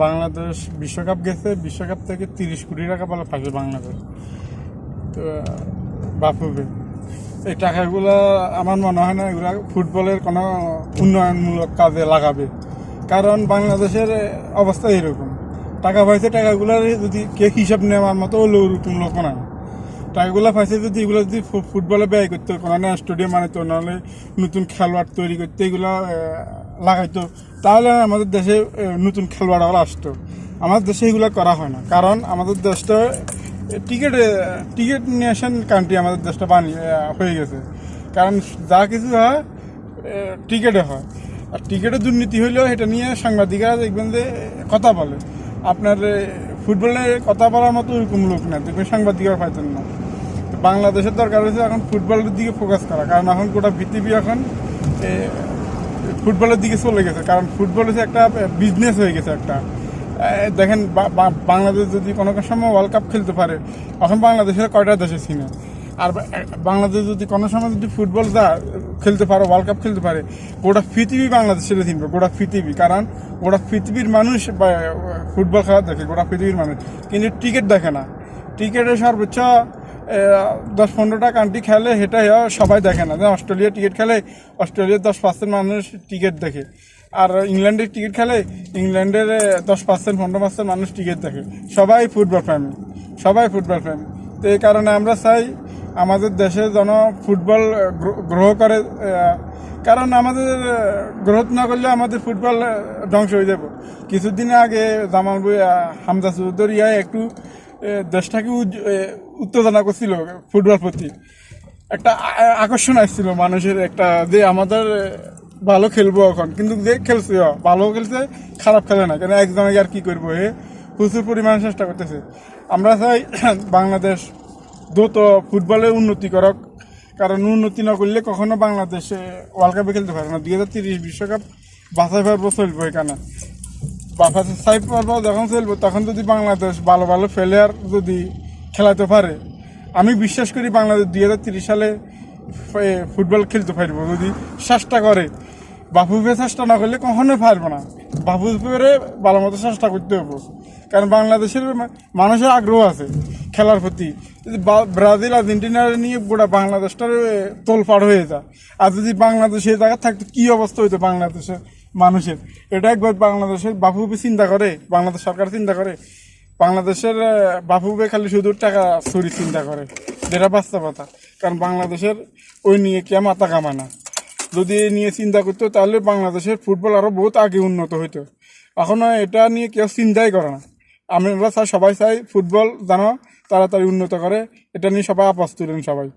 বাংলাদেশ বিশ্বকাপ গেছে, বিশ্বকাপ থেকে 30 কোটি টাকা বলে পাইছে বাংলাদেশ। তো বাফুফে এই টাকাগুলো আমার মনে হয় না এগুলো ফুটবলের কোনো উন্নয়নমূলক কাজে লাগাবে, কারণ বাংলাদেশের অবস্থা এরকম। টাকা পাইছে, টাকাগুলো যদি কে হিসাব নেওয়ার মতো ওরকম লোক না। টাকাগুলো পাইছে যদি এগুলো যদি ফুটবলে ব্যয় করতো, কোনো স্টেডিয়াম বানাইতো, নাহলে নতুন খেলোয়াড় তৈরি করতে এগুলো লাগাইতো, তাহলে আমাদের দেশে নতুন খেলোয়াড়রা আসতো। আমাদের দেশে এগুলো করা হয় না, কারণ আমাদের দেশটা টিকিট নেশন কান্ট্রি আমাদের দেশটা হয়ে গেছে। কারণ যা কিছু হয় টিকিটে হয়, আর টিকিটে দুর্নীতি হইলেও এটা নিয়ে সাংবাদিকরা দেখবেন যে কথা বলে। আপনার ফুটবলে কথা বলার মতো ওরকম লোক না, দেখবেন সাংবাদিকরা পাইতেন না। বাংলাদেশের দরকার হয়েছে এখন ফুটবলের দিকে ফোকাস করা, কারণ এখন গোটা পৃথিবী এখন ফুটবলের দিকে চলে গেছে। কারণ ফুটবল হচ্ছে একটা বিজনেস হয়ে গেছে একটা। দেখেন বাংলাদেশ যদি কোনো সময় ওয়ার্ল্ড কাপ খেলতে পারে, এখন বাংলাদেশের কয়টা দেশে ছিল। আর বাংলাদেশ যদি কোনো সময় যদি ফুটবল খেলতে পারে, ওয়ার্ল্ড কাপ খেলতে পারে, গোটা পৃথিবী বাংলাদেশের চিনবে, গোটা পৃথিবী। কারণ গোটা পৃথিবীর মানুষ ফুটবল খেলা দেখে, গোটা পৃথিবীর মানুষ, কিন্তু টিকিট দেখে না। টিকিটের সর্বোচ্চ 10-15টা কান্ট্রি খেলে, সেটা সবাই দেখে না। অস্ট্রেলিয়া টিকিট খেলে, অস্ট্রেলিয়ার 10% মানুষ টিকিট দেখে। আর ইংল্যান্ডের টিকিট খেলে, ইংল্যান্ডের 10%-15% মানুষ টিকিট দেখে। সবাই ফুটবল প্রেমী, সবাই ফুটবল প্রেমী। তো এই কারণে আমরা চাই আমাদের দেশে যেন ফুটবল গ্রহ করে, কারণ আমাদের গ্রোথ না করলে আমাদের ফুটবল ধ্বংস হয়ে যাব। কিছুদিন আগে জামাল হামজা চৌধুরী একটু দেশটাকে উত্তেজনা করছিল ফুটবল প্রতি, একটা আকর্ষণ আসছিল মানুষের, একটা যে আমাদের ভালো খেলবো এখন। কিন্তু যে খেলছে ভালো খেলছে, খারাপ খেলে না, কেন একজনকে আর কি করবো, প্রচুর পরিমাণে চেষ্টা করতেছে। আমরা চাই বাংলাদেশ দ্রুত ফুটবলে উন্নতি করক, কারণ উন্নতি না করলে কখনো বাংলাদেশে ওয়ার্ল্ড কাপে খেলতে পারে না। 2030 বিশ্বকাপ বাছাই পর্ব চলবো এখানে। বাছাই পর্ব যখন চলবো, তখন যদি বাংলাদেশ ভালো ভালো প্লেয়ার যদি খেলাতে পারে, আমি বিশ্বাস করি বাংলাদেশ 2030 সালে ফুটবল খেলতে পারবো, যদি চেষ্টা করে। বাফুফে চেষ্টা না করলে কখনো পারবো না। বাফুফেরে ভালো মতো চেষ্টা করতে হবে, কারণ বাংলাদেশের মানুষের আগ্রহ আছে খেলার প্রতি। যদি ব্রাজিল আর্জেন্টিনার নিয়ে গোটা বাংলাদেশটার তোলপাড় হয়ে যায়, আর যদি বাংলাদেশ এই জায়গায় থাকতো কী অবস্থা হইতো বাংলাদেশের মানুষের, এটা একবার বাংলাদেশের বাফুফে চিন্তা করে, বাংলাদেশ সরকার চিন্তা করে। বাংলাদেশের বাফুফে খালি শুধু টাকা চুরি চিন্তা করে, যেটা বাস্তবতা। কারণ বাংলাদেশের ওই নিয়ে কে মাথা কামায় না। যদি এ নিয়ে চিন্তা করতো, তাহলে বাংলাদেশের ফুটবল আরও বহুত আগে উন্নত হইতো। এখনও এটা নিয়ে কেউ চিন্তাই করে না। আমরা সবাই চাই ফুটবল যেন তাড়াতাড়ি উন্নত করে, এটা নিয়ে সবাই আপাস তুলেন সবাই।